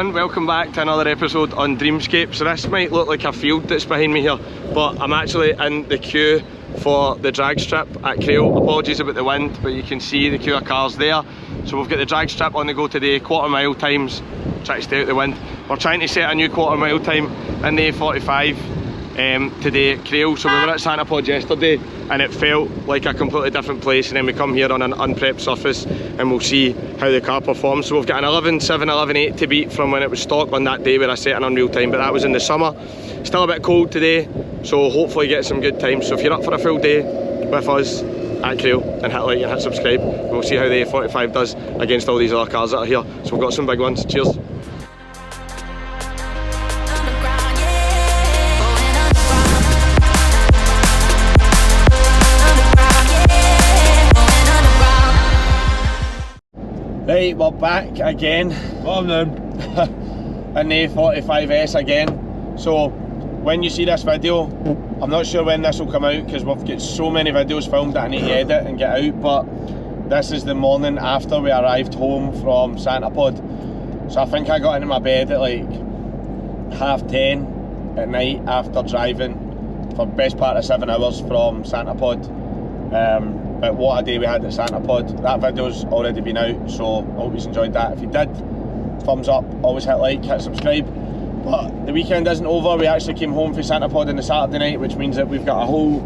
everyone, welcome back to another episode on Dreamscape. So this might look like a field that's behind me here, but I'm actually in the queue for the drag strip at Crail. Apologies about the wind, but you can see the queue of cars there. So we've got the drag strip on the go today, quarter mile times, try to stay out the wind. We're trying to set a new quarter mile time in the A45 today at Crail. So we were at Santa Pod yesterday and it felt like a completely different place, and then we come here on an unprepped surface and we'll see how the car performs. So we've got an 11.7, 11.8 to beat from when it was stock on that day where I set an unreal time, but that was in the summer. Still a bit cold today, so hopefully get some good times. So if you're up for a full day with us at Crail, and hit like and hit subscribe, we'll see how the A45 does against all these other cars that are here. So we've got some big ones. Cheers. Right, we're back again. Morning. In the A45S again. So when you see this video, I'm not sure when this will come out because we've got so many videos filmed that I need to edit and get out, but this is the morning after we arrived home from Santa Pod. So I think I got into my bed at like 10:30 at night after driving for the best part of 7 hours from Santa Pod. But what a day we had at Santa Pod. That video's already been out, so I hope you enjoyed that. If you did, thumbs up, always hit like, hit subscribe. But the weekend isn't over. We actually came home for Santa Pod on the Saturday night, which means that we've got a whole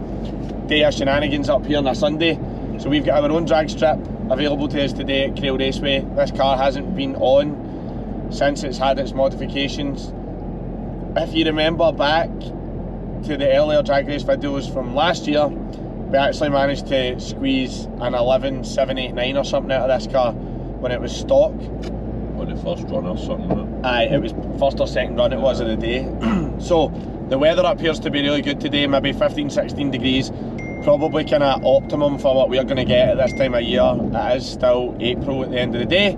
day of shenanigans up here on a Sunday. So we've got our own drag strip available to us today at Crail Raceway. This car hasn't been on since it's had its modifications. If you remember back to the earlier drag race videos from last year, we actually managed to squeeze an 11.789 or something out of this car when it was stock. On the first run or something? Aye, it was first or second run it was of the day. So the weather appears to be really good today, maybe 15-16 degrees. Probably kind of optimum for what we're going to get at this time of year. It is still April at the end of the day.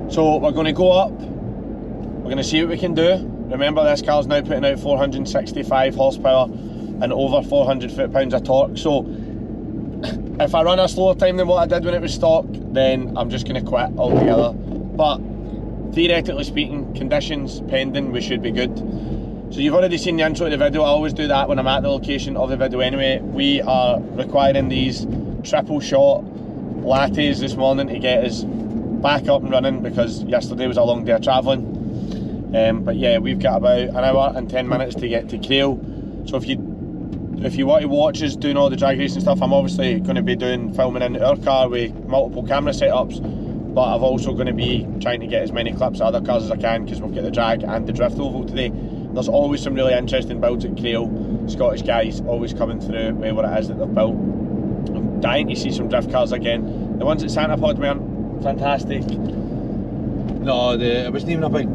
So we're going to go up, we're going to see what we can do. Remember, this car's now putting out 465 horsepower and over 400 foot-pounds of torque. So if I run a slower time than what I did when it was stock, then I'm just going to quit altogether. But theoretically speaking, conditions pending, we should be good. So you've already seen the intro to the video. I always do that when I'm at the location of the video anyway. We are requiring these triple shot lattes this morning to get us back up and running because yesterday was a long day of travelling. But yeah, we've got about an hour and 10 minutes to get to Crail. So if you want to watch us doing all the drag racing stuff, I'm obviously going to be doing filming in our car with multiple camera setups, but I'm also going to be trying to get as many clips of other cars as I can because we've got the drag and the drift oval today. There's always some really interesting builds at Crail. Scottish guys always coming through with what it is that they've built. I'm dying to see some drift cars again. The ones at Santa Pod weren't fantastic. No, it wasn't even a big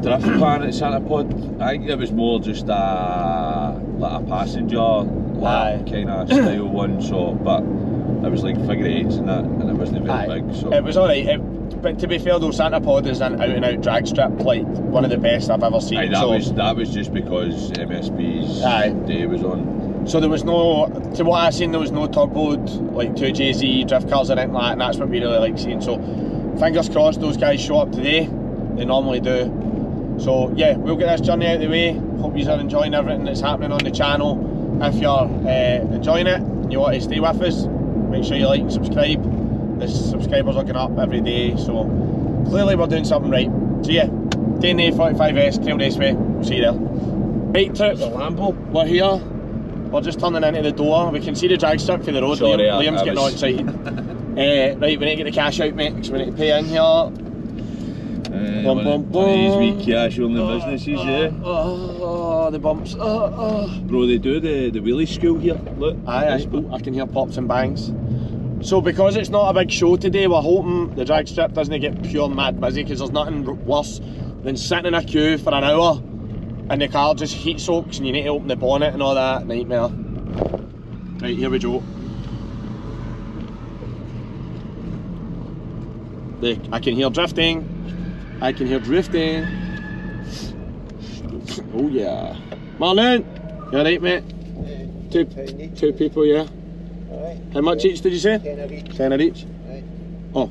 drift plan at Santa Pod. I think it was more just like a passenger kind of style one. So, but it was like figure eights and that, and it wasn't very big. So it was alright. But to be fair though, Santa Pod is an out-and-out drag strip, like one of the best I've ever seen. That was just because MSB's day was on. So there was no, to what I've seen, there was no turboed like 2JZ drift cars or anything like that, and that's what we really like seeing. So fingers crossed those guys show up today. They normally do. So yeah, we'll get this journey out of the way. Hope you are enjoying everything that's happening on the channel. If you're enjoying it and you want to stay with us, make sure you like and subscribe. The subscribers are going up every day, so clearly we're doing something right. So yeah, day in the A45S, Crail Raceway, we'll see you there. Right, Trip, we're here. We're just turning into the door. We can see the drag strip for the road. Sorry, Liam's getting all excited. Right, we need to get the cash out, mate, because we need to pay in here. One of these wee cash only businesses, yeah. Oh, the bumps. Bro, they do the wheelie school here. Look. Aye, I can hear pops and bangs. So because it's not a big show today, we're hoping the drag strip doesn't get pure mad busy, because there's nothing worse than sitting in a queue for an hour and the car just heat soaks and you need to open the bonnet and all that. Nightmare. Right, here we go. I can hear drifting. I can hear drifting. Oh yeah. Morning. You alright, mate? Yeah. Two people, yeah. Alright. How much each did you say? Tenner each. Tenner each? Right. Oh.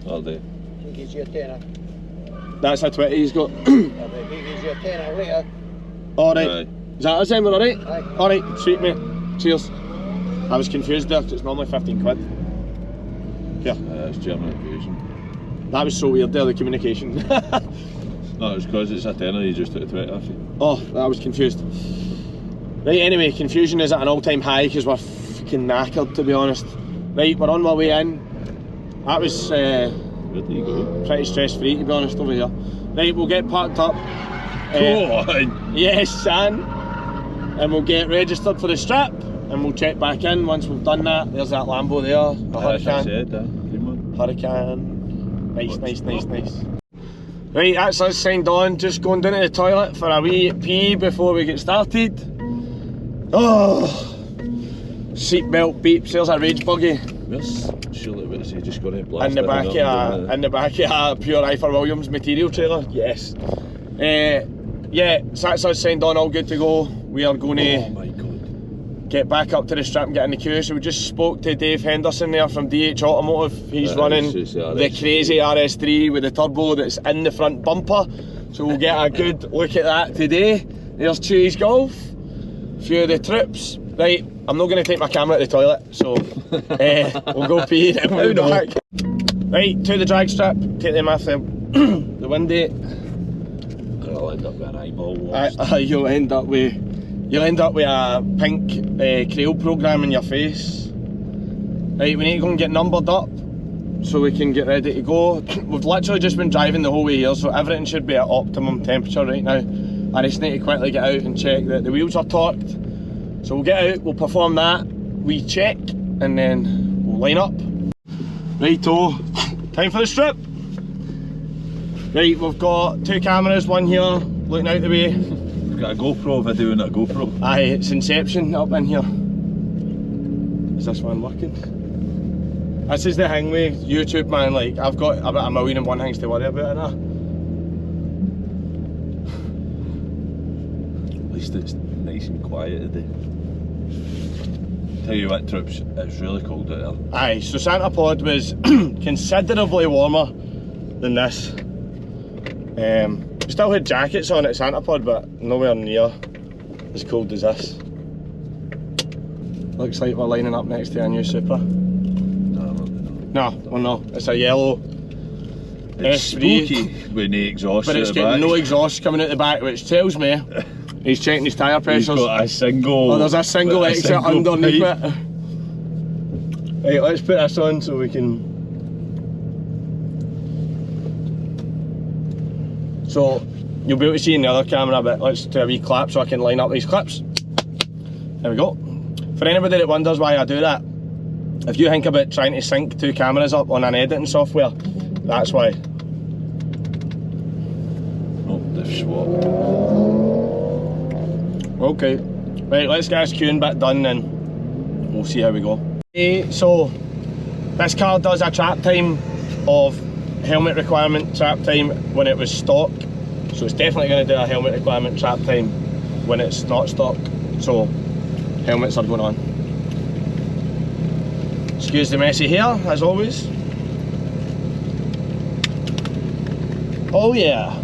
All day. He gives you a tenner. That's a 20 he's got. Alright. Is that us then, we're alright? Alright, sweet mate. Cheers. I was confused there, because it's normally 15 quid. Here. It's German invasion. That was so weird there, the communication. No, it's because it's a tenner, you just took a 20 off you. Oh, I was confused. Right, anyway, confusion is at an all-time high because we're fucking knackered, to be honest. Right, we're on our way in. That was Where do you go? pretty stress-free, to be honest, over here. Right, we'll get parked up. Go on! Yes, son. And we'll get registered for the strip, and we'll check back in once we've done that. There's that Lambo there, a Hurricane. Hurricane. Nice, nice, nice, nice. Right, that's us signed on, just going down to the toilet for a wee pee before we get started. Oh, seatbelt beeps, there's a rage buggy. Surely what is he just going to blast in the back of a pure Ifer Williams material trailer, yes. Yeah, so that's us signed on, all good to go. We are going to get back up to the strip and get in the queue. So we just spoke to Dave Henderson there from DH Automotive. He's running the crazy RS3 with the turbo that's in the front bumper. So we'll get a good look at that today. There's Chewy's Golf, a few of the trips. Right, I'm not going to take my camera to the toilet, so we'll go pee and we'll be back. Right, to the drag strip, take them off the windy. I'll end up with an eyeball washed. You'll end up with a pink Crail program in your face. Right, we need to go and get numbered up so we can get ready to go. We've literally just been driving the whole way here, so everything should be at optimum temperature right now. I just need to quickly get out and check that the wheels are torqued. So we'll get out, we'll perform that, we check, and then we'll line up. Righto, time for the strip. Right, we've got two cameras, one here, looking out the way. We've got a GoPro video and a GoPro. Aye, it's Inception up in here. Is this one working? This is the thing with YouTube, man, like, I've got about 1,000,001 things to worry about now. At least it's nice and quiet today. Tell you what, troops, it's really cold out there. Aye, so Santa Pod was considerably warmer than this. We still had jackets on at Santa Pod, but nowhere near as cold as this. Looks like we're lining up next to a new Supra. No, well no, it's a yellow It's S3 spooky with no exhaust, but it's got no exhaust coming out the back, which tells me he's checking his tyre pressures. He's got a single... Oh, there's a single exit underneath it. Right, let's put this on so we can... So, you'll be able to see in the other camera, but let's do a wee clap so I can line up these clips. There we go. For anybody that wonders why I do that, if you think about trying to sync two cameras up on an editing software, that's why. Oh, they've swapped. Okay, right, let's get this queuing bit done and we'll see how we go. So, this car does a trap time of helmet requirement trap time when it was stock. So it's definitely going to do a helmet requirement trap time when it's not stock. So, helmets are going on. Excuse the messy hair, as always. Oh yeah.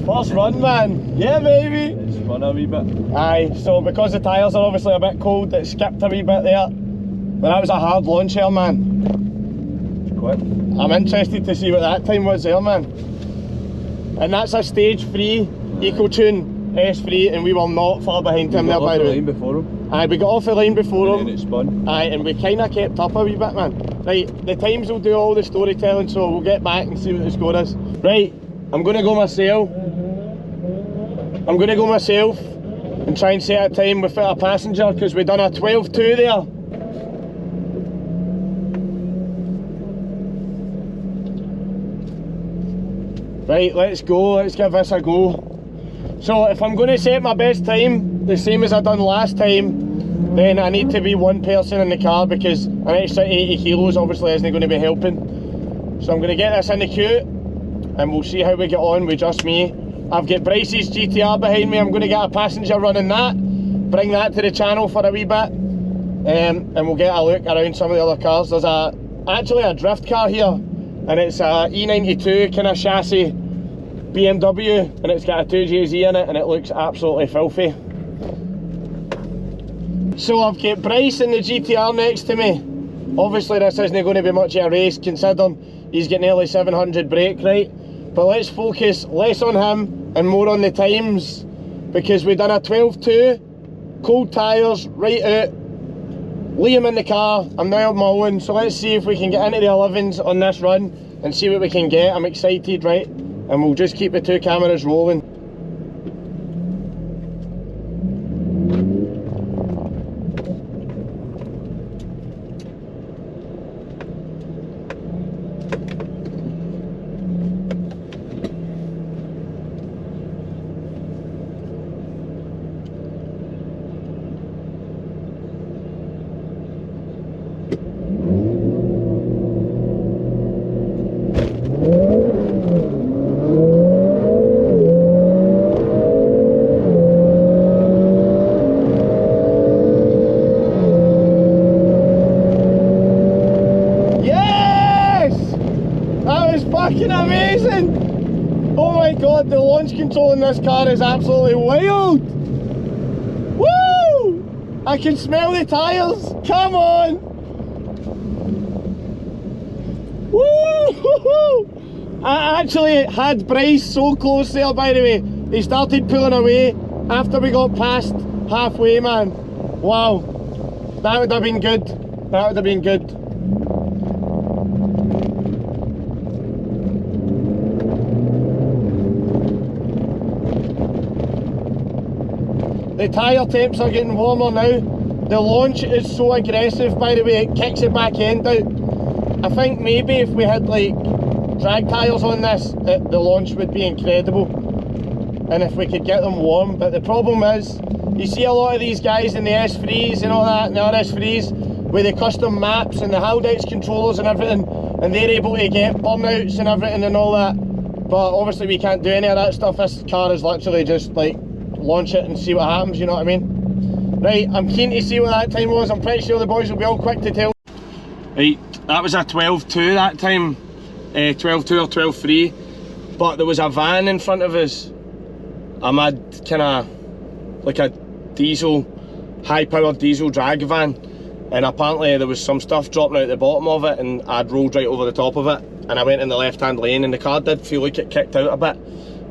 First run, man. Yeah, baby. It's run a wee bit. Aye, so because the tyres are obviously a bit cold, it skipped a wee bit there. But that was a hard launch here, man. It's quick. I'm interested to see what that time was there, man. And that's a stage 3 EcoTune S3, and we were not far behind him there, by the way. We got off the line before him. Aye, we got off the line before him. And then it spun. Aye, and we kind of kept up a wee bit, man. Right, the times will do all the storytelling, so we'll get back and see what the score is. Right, I'm going to go myself. and try and set a time without a passenger, because we've done a 12.2 there. Right, let's go, let's give this a go. So if I'm going to set my best time, the same as I done last time, then I need to be one person in the car, because an extra 80 kilos obviously isn't going to be helping. So I'm going to get this in the queue, and we'll see how we get on with just me. I've got Bryce's GTR behind me. I'm going to get a passenger running that, bring that to the channel for a wee bit, and we'll get a look around some of the other cars. There's actually a drift car here, and it's a E92 kind of chassis BMW, and it's got a 2JZ in it, and it looks absolutely filthy. So I've got Bryce in the GTR next to me. Obviously this isn't going to be much of a race, considering he's got nearly 700 brake, right? But let's focus less on him and more on the times, because we've done a 12.2, cold tyres, right out. Liam in the car, I'm now on my own, so let's see if we can get into the 11s on this run and see what we can get. I'm excited, right? And we'll just keep the two cameras rolling. Fucking amazing! Oh my god, the launch control in this car is absolutely wild! Woo! I can smell the tyres! Come on! Woo! I actually had Bryce so close there, by the way. He started pulling away after we got past halfway, man. Wow. That would have been good. That would have been good. The tyre temps are getting warmer now. The launch is so aggressive, by the way, it kicks the back end out. I think maybe if we had like drag tyres on this, the launch would be incredible. And if we could get them warm, but the problem is, you see a lot of these guys in the S3s and all that, and the RS3s, with the custom maps and the Haldex controllers and everything, and they're able to get burnouts and everything and all that. But obviously we can't do any of that stuff. This car is literally just like, launch it and see what happens, you know what I mean? Right, I'm keen to see what that time was. I'm pretty sure the boys will be all quick to tell. Right, that was a 12.2 that time, 12.2 or 12.3, but there was a van in front of us, a mad kind of like a diesel, high powered diesel drag van, and apparently there was some stuff dropping out the bottom of it, and I'd rolled right over the top of it, and I went in the left hand lane, and the car did feel like it kicked out a bit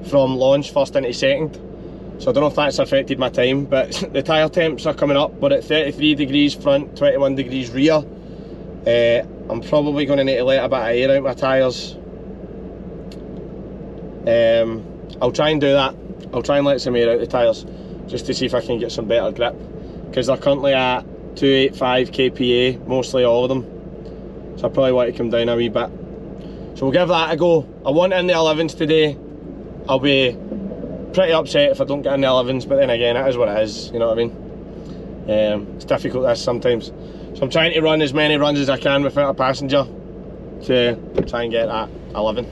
from launch first into second. So I don't know if that's affected my time, but the tyre temps are coming up. We're at 33 degrees front, 21 degrees rear. I'm probably going to need to let a bit of air out my tyres. I'll try and do that. I'll try and let some air out the tyres, just to see if I can get some better grip. Because they're currently at 285 kPa, mostly all of them. So I probably want to come down a wee bit. So we'll give that a go. I want in the 11s today. I'll be pretty upset if I don't get in the 11s, but then again, it is what it is, you know what I mean? It's difficult this sometimes. So I'm trying to run as many runs as I can without a passenger to try and get that 11.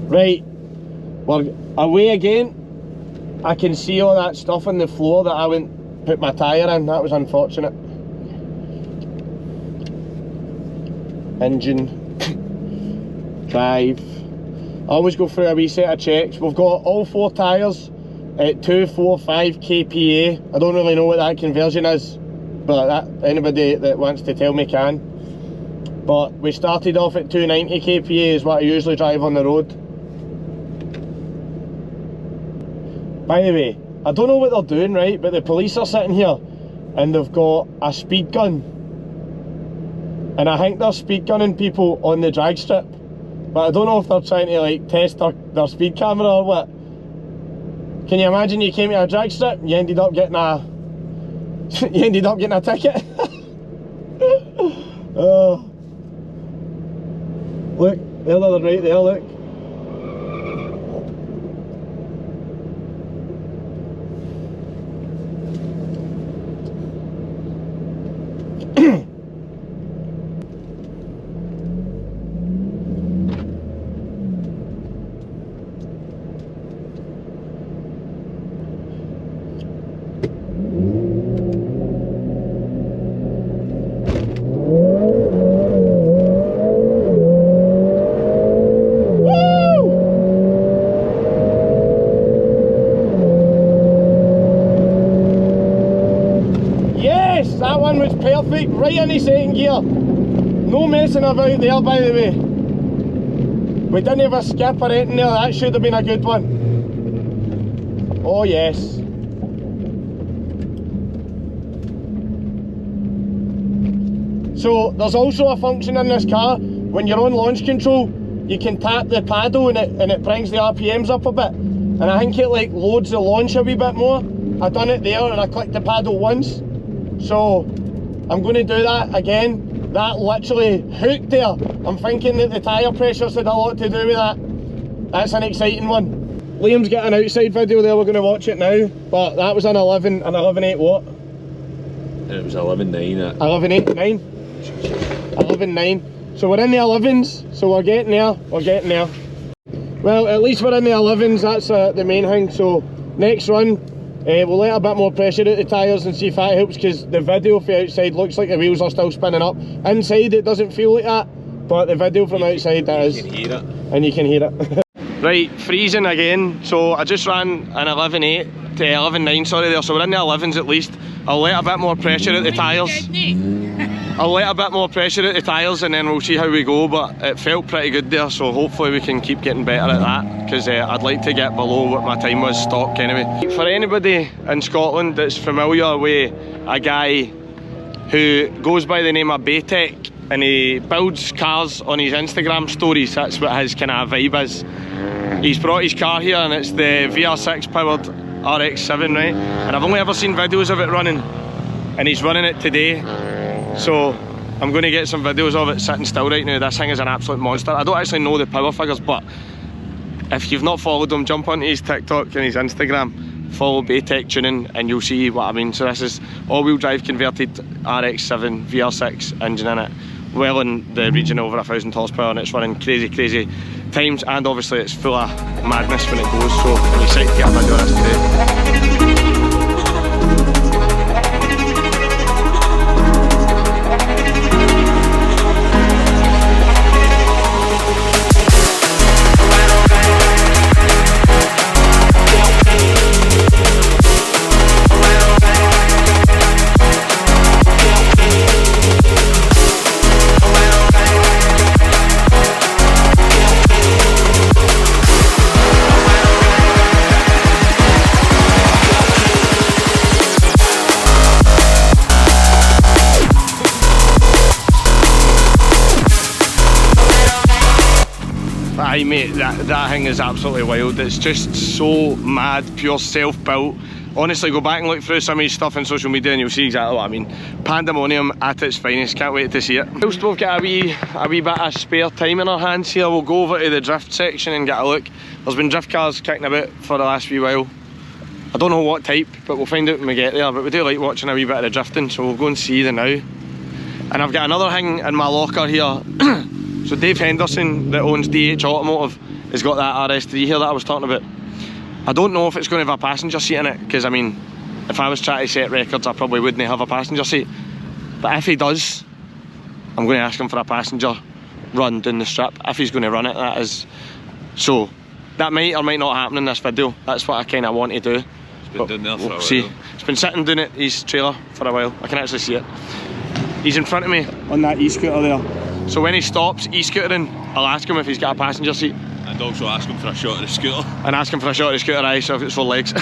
Right, we're away again. I can see all that stuff on the floor that I wouldn't put my tyre in. That was unfortunate. Engine, drive. I always go through a wee set of checks. We've got all 4 tyres at 245 kPa. I don't really know what that conversion is, but that, anybody that wants to tell me can. But we started off at 290 kPa is what I usually drive on the road. By the way, I don't know what they're doing, right, but the police are sitting here and they've got a speed gun. And I think they're speed gunning people on the drag strip. but I don't know if they're trying to like test their speed camera or what. Can you imagine you came to a drag strip, you ended up getting a ticket? Oh. Look, they're right there, look. That one was perfect, right in the second gear. No messing about there, by the way. We didn't have a skip or anything there, that should have been a good one. Oh yes. So there's also a function in this car, when you're on launch control, you can tap the paddle and it brings the RPMs up a bit. And I think it like loads the launch a wee bit more. I done it there and I clicked the paddle once. So I'm going to do that again. That literally hooked there. I'm thinking that the tyre pressures had a lot to do with that. That's an exciting one. Liam's got an outside video there, we're going to watch it now. But that was an 11.8 what? It was 11.9. 11.8, 11.9. So we're in the 11s, so we're getting there, Well, at least we're in the 11s, that's the main thing. So next run, we'll let a bit more pressure out the tyres and see if that helps, because the video from outside looks like the wheels are still spinning up. Inside it doesn't feel like that, but the video from outside it is. You can hear it. And you can hear it. Right, freezing again. So I just ran an 11.8 to 11.9, sorry there, so we're in the 11s at least. I'll let a bit more pressure out the tyres. I'll let a bit more pressure out the tyres and then we'll see how we go, but it felt pretty good there, so hopefully we can keep getting better at that, because I'd like to get below what my time was stock anyway. For anybody in Scotland that's familiar with a guy who goes by the name of Baytech and he builds cars on his Instagram stories, that's what his kind of vibe is. He's brought his car here and it's the VR6 powered RX7, right? And I've only ever seen videos of it running, and he's running it today. So I'm going to get some videos of it sitting still right now. This thing is an absolute monster. I don't actually know the power figures, but if you've not followed him, jump onto his TikTok and his Instagram, follow Baytech Tuning, and you'll see what I mean. So this is all-wheel drive converted RX7 VR6 engine in it, well in the region of over 1000 horsepower, and it's running crazy times, and obviously it's full of madness when it goes, so I'm excited to get a video of this today. Aye mate, that thing is absolutely wild. It's just so mad, pure self-built. Honestly, go back and look through some of his stuff on social media and you'll see exactly what I mean. Pandemonium at its finest, can't wait to see it. Whilst we've got a wee bit of spare time in our hands here, we'll go over to the drift section and get a look. There's been drift cars kicking about for the last wee while. I don't know what type, but we'll find out when we get there. But we do like watching a wee bit of the drifting, so we'll go and see the now. And I've got another thing in my locker here. So Dave Henderson, that owns DH Automotive, has got that RS3 here that I was talking about. I don't know if it's going to have a passenger seat in it, because I mean, if I was trying to set records, I probably wouldn't have a passenger seat. But if he does, I'm going to ask him for a passenger run down the strip, if he's going to run it, that is. So, that might or might not happen in this video. That's what I kind of want to do. It's been down there for a while. See, it's been sitting down at his trailer for a while. I can actually see it. He's in front of me on that e-scooter there. So when he stops e-scootering, I'll ask him if he's got a passenger seat. And also ask him for a shot of the scooter. And ask him for a shot of the scooter, aye, so if it's 4 legs.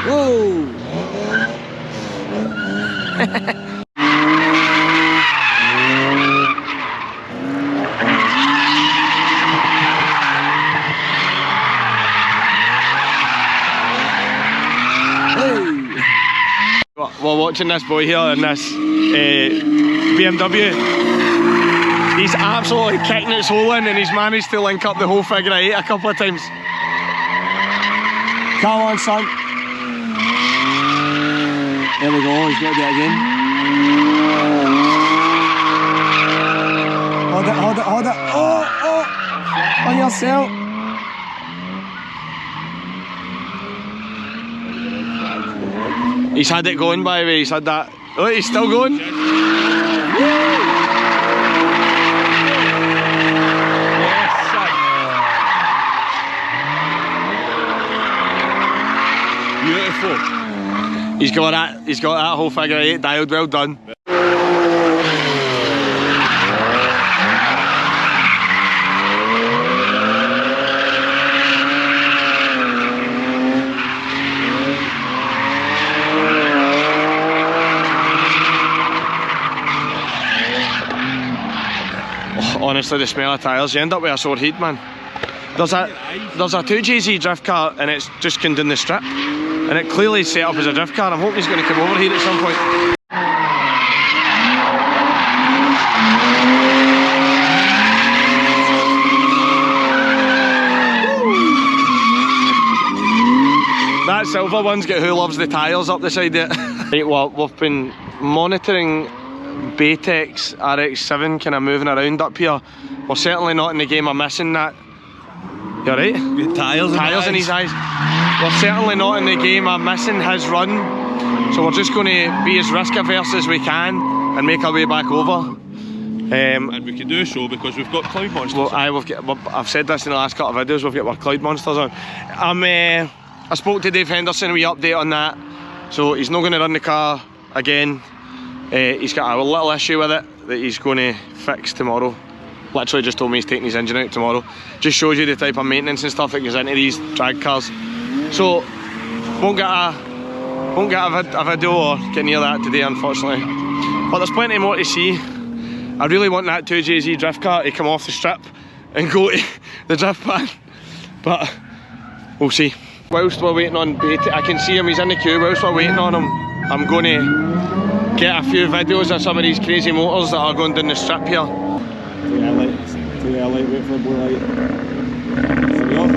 Whoa! We're watching this boy here in this BMW. He's absolutely kicking its hole in, and he's managed to link up the whole figure 8 a couple of times. Come on, son. There we go, he's got to do it again. Hold it, hold it, hold it. Oh, oh, on yourself. He's had it going, by the way, he's had that. Oh, he's still going. Beautiful. He's got that whole figure 8 dialed, well done. Honestly, the smell of tyres, you end up with a sore head, man. There's a 2JZ drift car and it's just come down the strip, and it clearly is set up as a drift car. I'm hoping he's going to come over here at some point. That silver one's got Who Loves the Tyres up the side of it. Right, well, we've been monitoring Baytex RX7 kind of moving around up here. We're certainly not in the game of missing that. You alright? Tyres in his eyes. We're certainly not in the game of missing his run, so we're just going to be as risk averse as we can and make our way back over. And we can do so because we've got cloud monsters. Well, I've said this in the last couple of videos, we've got our cloud monsters on. I spoke to Dave Henderson, we update on that, so he's not going to run the car again. He's got a little issue with it that he's going to fix tomorrow. Literally just told me he's taking his engine out tomorrow. Just shows you the type of maintenance and stuff that goes into these drag cars. So won't get a video or get near that today, unfortunately. But there's plenty more to see. I really want that 2JZ drift car to come off the strip and go to the drift pan, but we'll see. Whilst we're waiting on Baytex, I can see him, he's in the queue. Whilst we're waiting on him, I'm going to get a few videos of some of these crazy motors that are going down the strip here. Too early, wait for the blue light. There we go.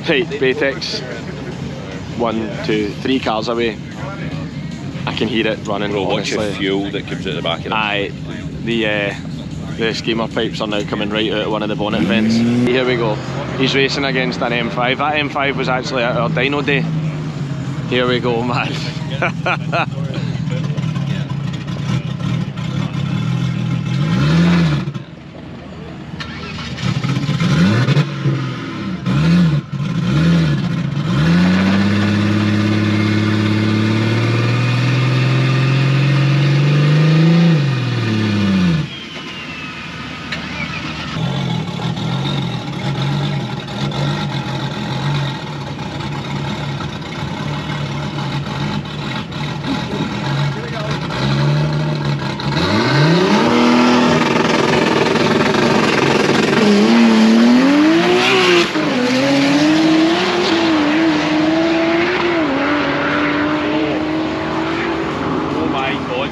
Right, Baytex. 1, 2, 3 cars away. I can hear it running. Bro, watch the fuel that comes out the back of it. Aye, the skimmer pipes are now coming right out of one of the bonnet vents. Here we go. He's racing against an M5. That M5 was actually at our dyno day. Here we go, man.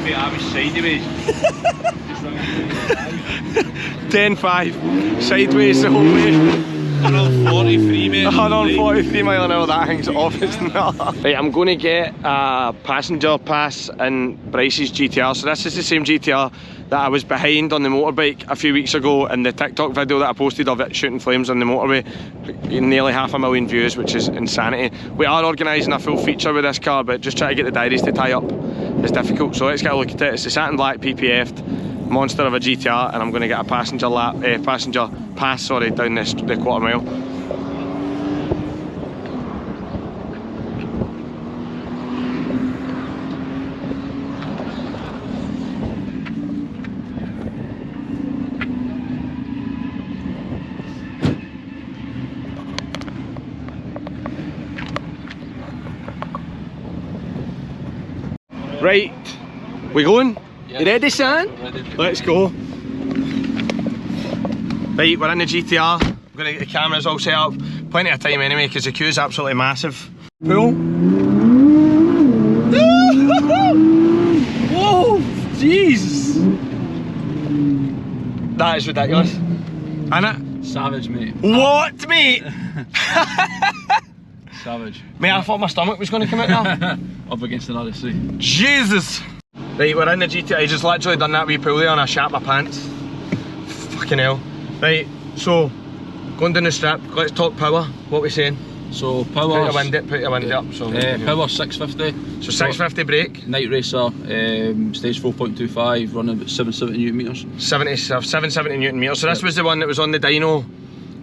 mate, I was sideways. 10.5, sideways the whole way. 143 mate. 143 mile an hour, that thing's off, it's not. Right, I'm going to get a passenger pass in Bryce's GTR. So this is the same GTR that I was behind on the motorbike a few weeks ago in the TikTok video that I posted of it shooting flames on the motorway. Nearly 500,000 views, which is insanity. We are organising a full feature with this car, but just trying to get the diaries to tie up is difficult. So let's get a look at it. It's the satin black PPF'd monster of a GTR, and I'm going to get a passenger pass down the quarter mile. Right, We going? Yeah. You ready, son? Ready. Let's go. Right, we're in the GTR. I'm going to get the cameras all set up. Plenty of time anyway, because the queue's absolutely massive. Pool. Whoa! Jesus! That is ridiculous. Isn't it? Savage, mate. What, mate? Savage. Mate, I thought my stomach was going to come out now. Up against another sea. Jesus! Right, we're in the GTR. I just literally done that wee pool there and I shat my pants. Fucking hell. Right, so, going down the strip, let's talk power. What are we saying? So, power. Put your wind up. So, power 650. So 650 brake. Night racer, stage 4.25, running about 770 newton meters. 770 newton meters. So this was the one that was on the dyno,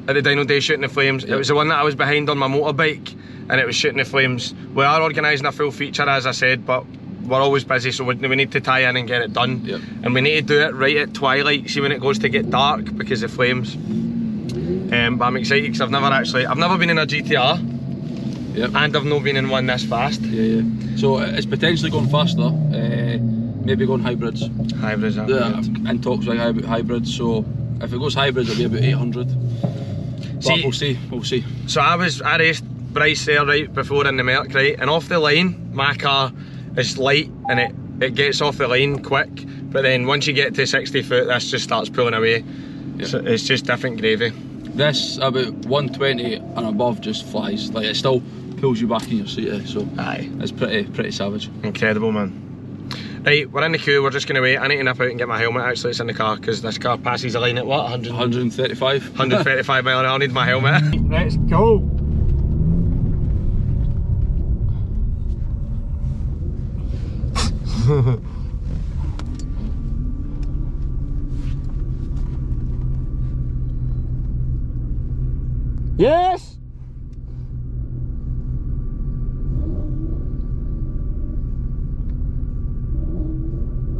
at the dyno day shooting the flames. Yep. It was the one that I was behind on my motorbike and it was shooting the flames. We are organising a full feature, as I said, but we're always busy, so we need to tie in and get it done. Yep. And we need to do it right at twilight, see when it goes to get dark because of flames. But I'm excited because I've never been in a GTR. Yep. And I've not been in one this fast. Yeah. So it's potentially going faster, maybe going hybrids. Hybrids are good. And talks like hybrids, so if it goes hybrids it'll be about 800. But we'll see. So I raced Bryce there right before in the Merc, right, and off the line my car is light and it gets off the line quick, but then once you get to 60 foot this just starts pulling away. Yep. So it's just different gravy. This about 120 and above just flies, like it still pulls you back in your seat, so aye, it's pretty savage. Incredible, man. Right, we're in the queue, we're just going to wait. I need to nip out and get my helmet, actually it's in the car because this car passes the line at what? 135? 135 mile an hour, I need my helmet. Let's go! Yes!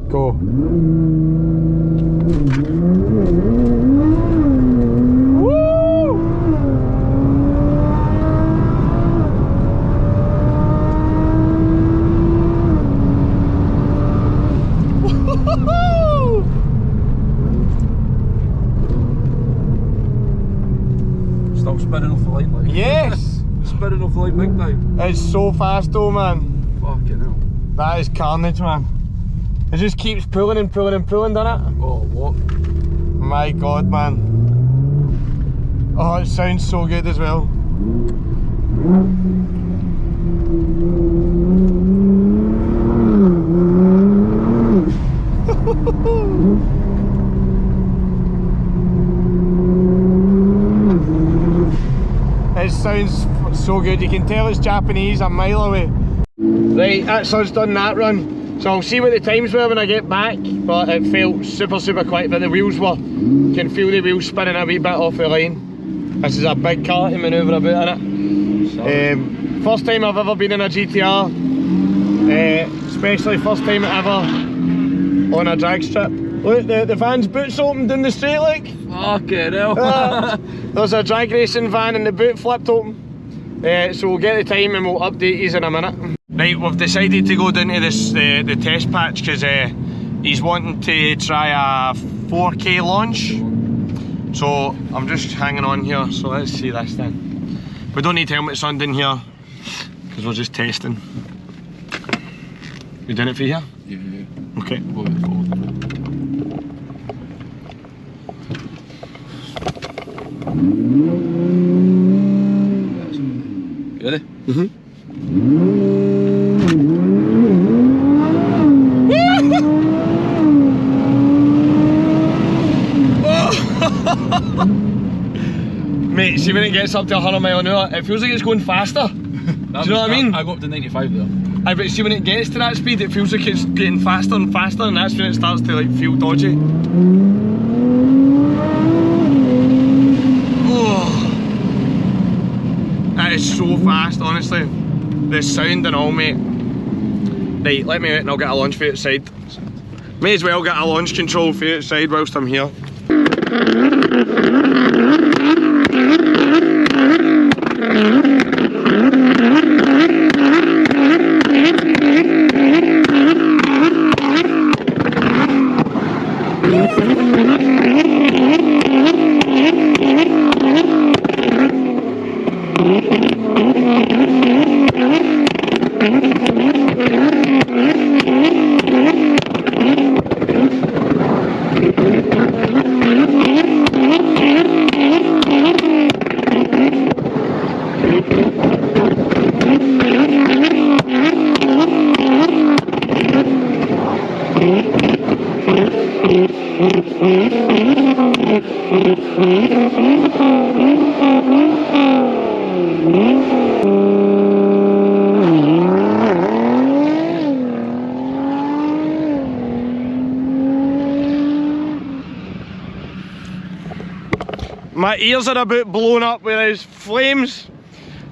Go. Stop spinning off the line, like. Yes! Spinning off the line big time. It's so fast though, man. Fucking hell. That is carnage, man. It just keeps pulling and pulling and pulling, doesn't it? Oh, what? My God, man. Oh, it sounds so good as well. It sounds so good. You can tell it's Japanese a mile away. Right, that's us done that run. So I'll see what the times were when I get back, but it felt super quick, but the wheels were, you can feel the wheels spinning a wee bit off the line. This is a big car to manoeuvre about in it. First time I've ever been in a GTR, especially first time ever on a drag strip. Look, the van's boots open down the straight, like. Fucking hell. There's a drag racing van and the boot flipped open. So we'll get the time and we'll update you in a minute. Right, we've decided to go down to this the test patch because he's wanting to try a 4K launch. So I'm just hanging on here, so let's see this then. We don't need helmets on down here because we're just testing. You doing it for here? Yeah. Okay. You ready? Mm-hmm. Mate, see when it gets up to 100 mile an hour, it feels like it's going faster. Do you know what I mean? I go up to 95 there. Aye, but see when it gets to that speed, it feels like it's getting faster and faster, and that's when it starts to like feel dodgy. Oh, that is so fast, honestly. The sound and all, mate. Right, let me out and I'll get a launch for you outside. May as well get a launch control for you outside whilst I'm here. My ears are a bit blown up with those flames.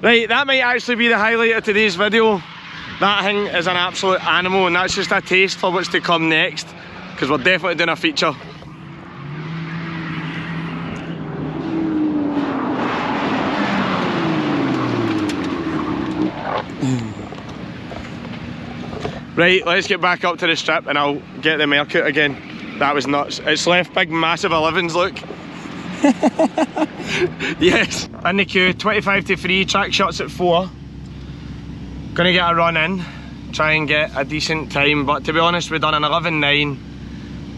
Right, that might actually be the highlight of today's video. That thing is an absolute animal, and that's just a taste for what's to come next, because we're definitely doing a feature. Right, let's get back up to the strip and I'll get the Merc out again. That was nuts. It's left big massive 11s, look. Yes, in the queue, 25 to 3, track shots at 4. Gonna get a run in, try and get a decent time, but to be honest, we've done an 11.9.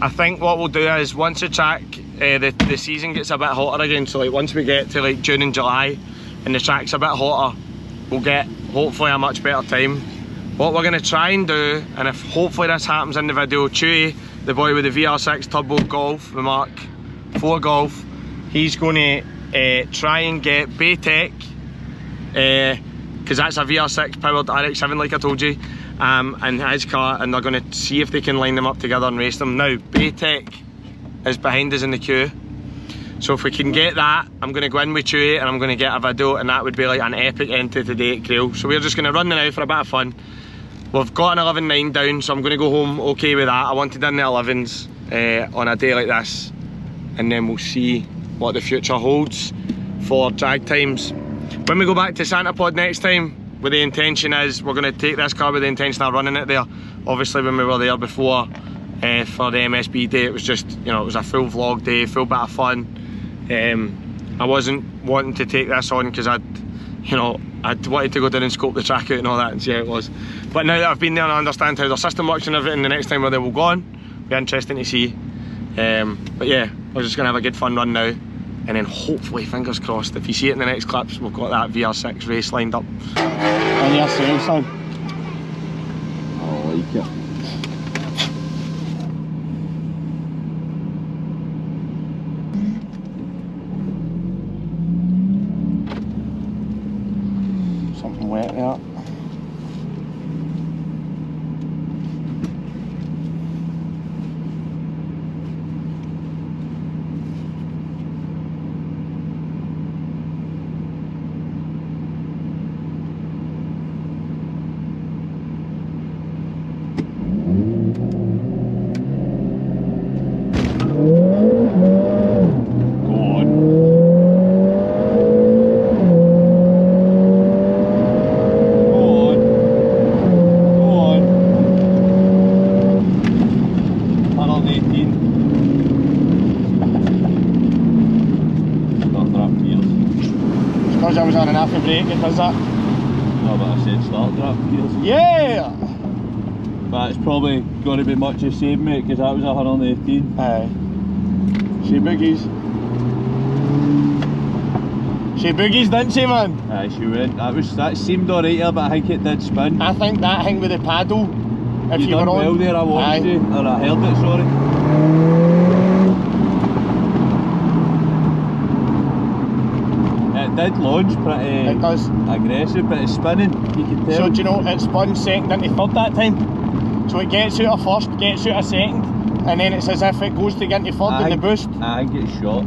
I think what we'll do is, once the track, the season gets a bit hotter again, so like once we get to like June and July and the track's a bit hotter, we'll get hopefully a much better time. What we're gonna try and do, and if hopefully this happens in the video, Chewy, the boy with the VR6 Turbo Golf, the Mark 4 Golf, he's going to try and get Baytech, because that's a VR6 powered RX7 like I told you, in his car, and they're going to see if they can line them up together and race them. Now, Baytech is behind us in the queue, so if we can get that, I'm going to go in with Chewy and I'm going to get a video, and that would be like an epic end to today at Crail. So we're just going to run now for a bit of fun. We've got an 11.9 down, so I'm going to go home okay with that. I wanted in the 11s on a day like this, and then we'll see what the future holds for drag times. When we go back to Santa Pod next time, where the intention is, we're going to take this car with the intention of running it there. Obviously when we were there before for the MSB day, it was just, you know, it was a full vlog day, full bit of fun. I wasn't wanting to take this on because I'd wanted to go down and scope the track out and all that and see how it was. But now that I've been there and I understand how the system works and everything, the next time we're there we'll go on. Be interesting to see. But yeah, we're just going to have a good fun run now, and then hopefully, fingers crossed, if you see it in the next clips, we've got that VR6 race lined up. And yes, son. I like it. Something wet there. I was on an half a brake, it does that. No, but I said start drop gears. Yeah! But it's probably going to be much the same, mate, because that was 118. Aye. She boogies. She boogies, didn't she, man? Aye, she went. That seemed alright there, but I think it did spin. I think that thing with the paddle, if you done were on. well there, I watched you, or I heard it, sorry. It did launch pretty aggressive, but it's spinning, you can tell. So do you know, it spun second into third that time. So it gets out of first, gets out of second, and then it's as if it goes to get into third in the boost. I think it's short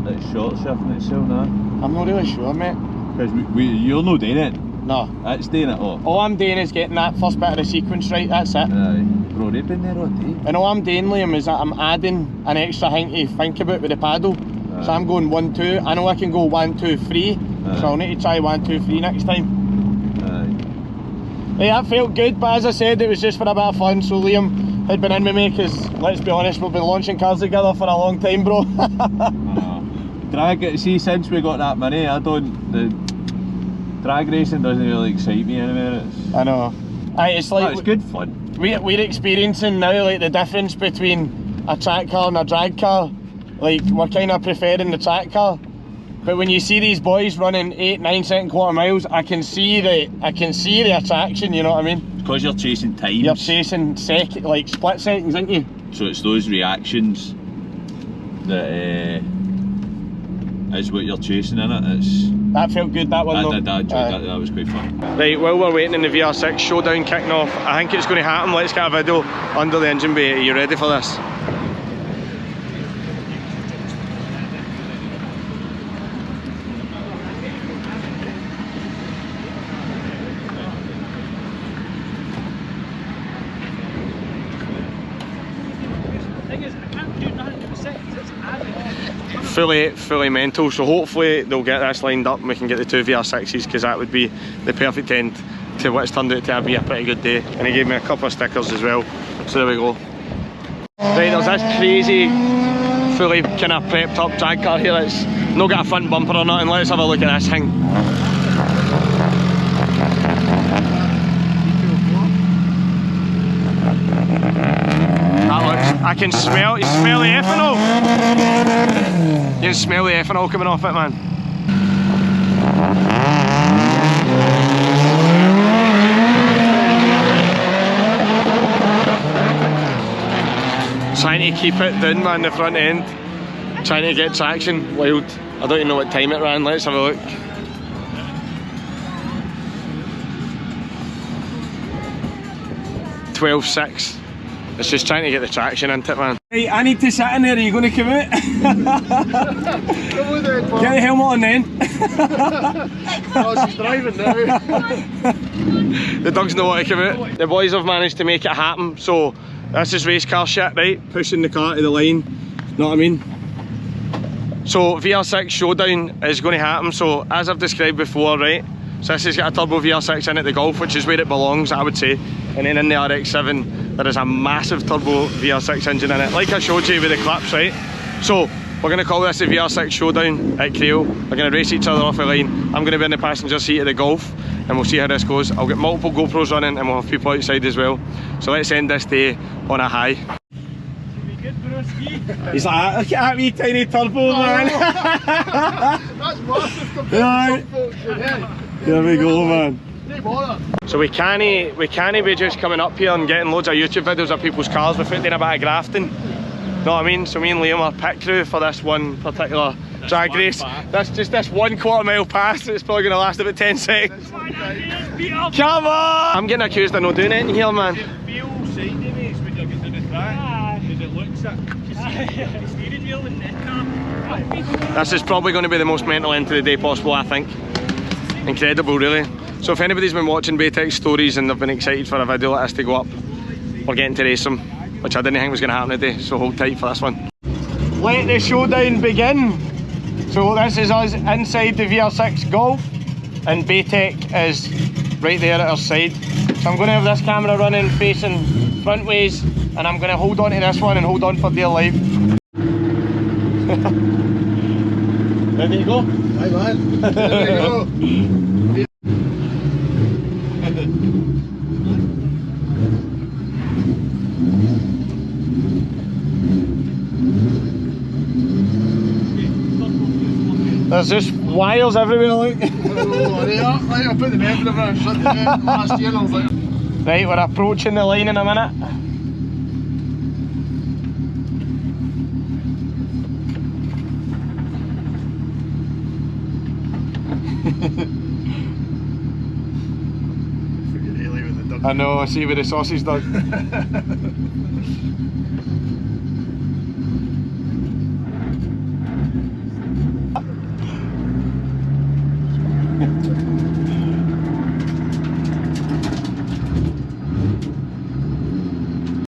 shifting itself now. I'm not really sure, mate. Because you're not doing it. No. It's doing it all. All I'm doing is getting that first bit of the sequence right, that's it. Aye. Bro, they've been there all day. And all I'm doing, Liam, is that I'm adding an extra thing to think about with the paddle. Aye. So I'm going 1, 2, I know I can go 1, 2, 3, Aye. So I'll need to try 1, 2, 3 next time. Aye. Yeah, that felt good, but as I said, it was just for a bit of fun, so Liam had been in with me, because let's be honest, we've been launching cars together for a long time, bro. See, since we got that money, drag racing doesn't really excite me anymore. I know. It's like, it's good fun. We're experiencing now like the difference between a track car and a drag car. Like, we're kind of preferring the track car. But when you see these boys running 8, 9 second quarter miles, I can see the attraction, you know what I mean? Because you're chasing times. You're chasing like split seconds, aren't you? So it's those reactions that is what you're chasing in it. That felt good, that one though. I enjoyed that, that was quite fun. Right, while we're waiting in the VR6 Showdown kicking off, I think it's going to happen. Let's get a video under the engine bay. Are you ready for this? Fully mental, so hopefully they'll get this lined up and we can get the two VR6s, because that would be the perfect end to what's turned out to be a pretty good day. And he gave me a couple of stickers as well, so there we go. Right, there's this crazy fully kind of prepped up drag car here. It's not got a front bumper or nothing. Let's have a look at this thing. I can smell, you smell the ethanol. You can smell the ethanol coming off it, man. Trying to keep it down, man, the front end. Trying to get traction, wild. I don't even know what time it ran, let's have a look. (12.6). It's just trying to get the traction into it, man. Hey, I need to sit in there, are you going to come out? Get the helmet on then. Oh, she's driving now. The dogs know what to come out. The boys have managed to make it happen, so this is race car shit, right? Pushing the car to the line, know what I mean? So VR6 Showdown is going to happen, so as I've described before, right? So this has got a turbo VR6 in it, the Golf, which is where it belongs, I would say. And then in the RX7, there is a massive turbo VR6 engine in it, like I showed you with the clips, right? So we're going to call this the VR6 Showdown at Crail. We're going to race each other off the line. I'm going to be in the passenger seat of the Golf, and we'll see how this goes. I'll get multiple GoPros running, and we'll have people outside as well. So let's end this day on a high. He's like, look at that wee tiny turbo, man. That's massive compared to some folks, yeah. There we go, man. No bother. So we can't be just coming up here and getting loads of YouTube videos of people's cars without doing a bit of grafting. Know what I mean? So me and Liam are pit crew for this one particular drag race. That's just this 1/4 mile pass. It's probably going to last about 10 seconds. Come on! I'm getting accused of not doing anything here, man. Does it feel sideways when you're getting to the track? Does it look sick? Steering wheel and neck arm. This is probably going to be the most mental end to the day possible, I think. Incredible, really. So if anybody's been watching Baytech stories and they've been excited for a video like this to go up, we're getting to race them, which I didn't think was going to happen today, so hold tight for this one. Let the showdown begin. So this is us inside the VR6 Golf, and Baytech is right there at our side. So I'm going to have this camera running facing front ways, and I'm going to hold on to this one and hold on for dear life. Ready to go? Hi man, there we go. There's just wires everywhere, look. I put them everywhere and shut them last year and I was like... Right, we're approaching the line in a minute. I know, I see where the sausage dog.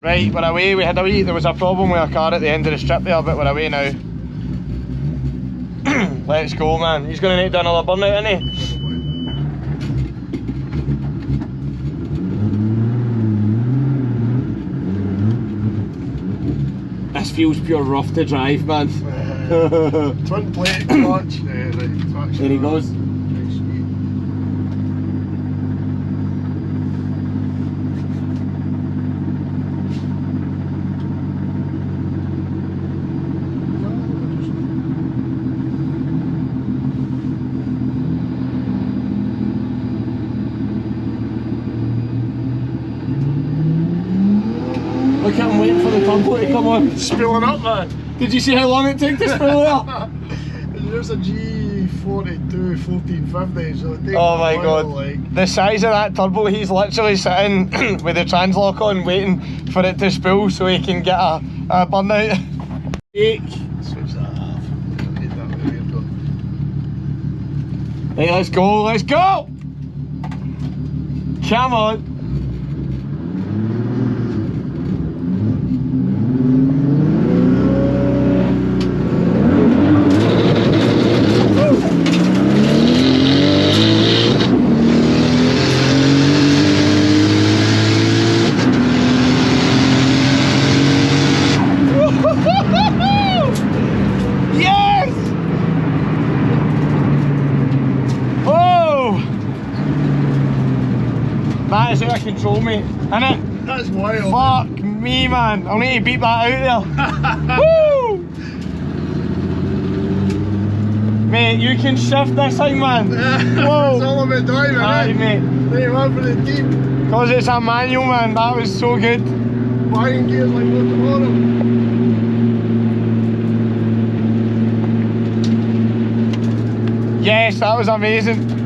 Right, we're away. There was a problem with our car at the end of the strip there, but we're away now. Let's go, man. He's going to need another burnout, isn't he? This feels pure rough to drive, man. Twin plate clutch. Right, there he goes. Look at him waiting for the turbo to come on. Spilling up, man. Did you see how long it took to spill there? There's a G42 1450, so it takes Oh my a while, god. like. The size of that turbo, he's literally sitting with the translock on waiting for it to spool so he can get a burnout. Switch that off. Need that radio. Hey, let's go, let's go! Come on. That is out of control, mate, innit? That's wild. Fuck me, man. I'll need to beep that out there. Woo! Mate, you can shift this thing, man. Whoa. It's all about driving, Aye, mate. They went for the deep. Because it's a manual, man. That was so good. Buying gears like no tomorrow. Yes, that was amazing.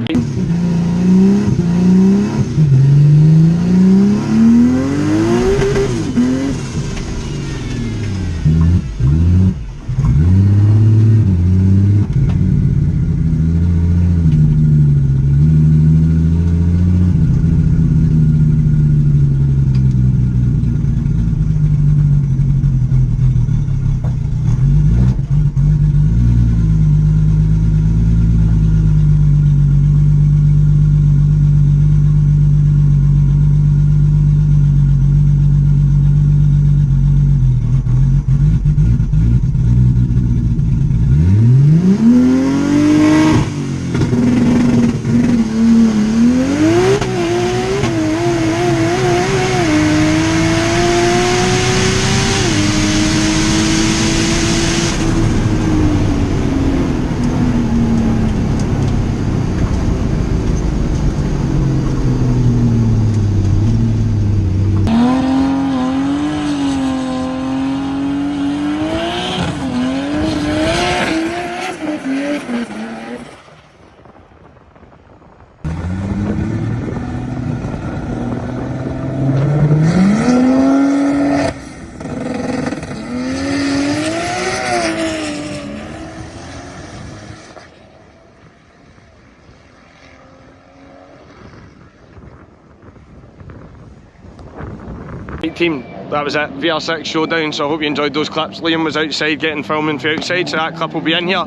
Right, team, that was it, VR6 Showdown, so I hope you enjoyed those clips. Liam was outside getting filming for outside, so that clip will be in here.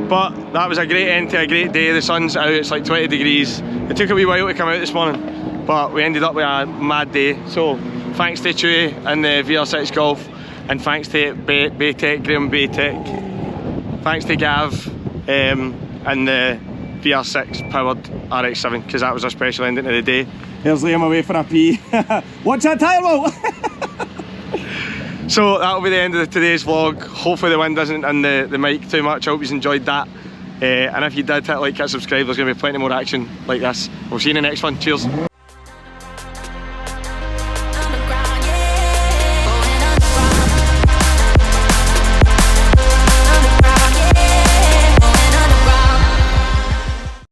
But that was a great end to a great day. The sun's out, it's like 20 degrees. It took a wee while to come out this morning, but we ended up with a mad day. So thanks to Chewy and the VR6 Golf, and thanks to Baytech, Graham Baytech. Thanks to Gav and the VR6 powered RX7, because that was a special ending to the day. Here's Liam away for a pee. Watch that tyre wall! So that'll be the end of today's vlog. Hopefully the wind doesn't in the mic too much. I hope you enjoyed that. And if you did, hit like, hit subscribe. There's going to be plenty more action like this. We'll see you in the next one. Cheers.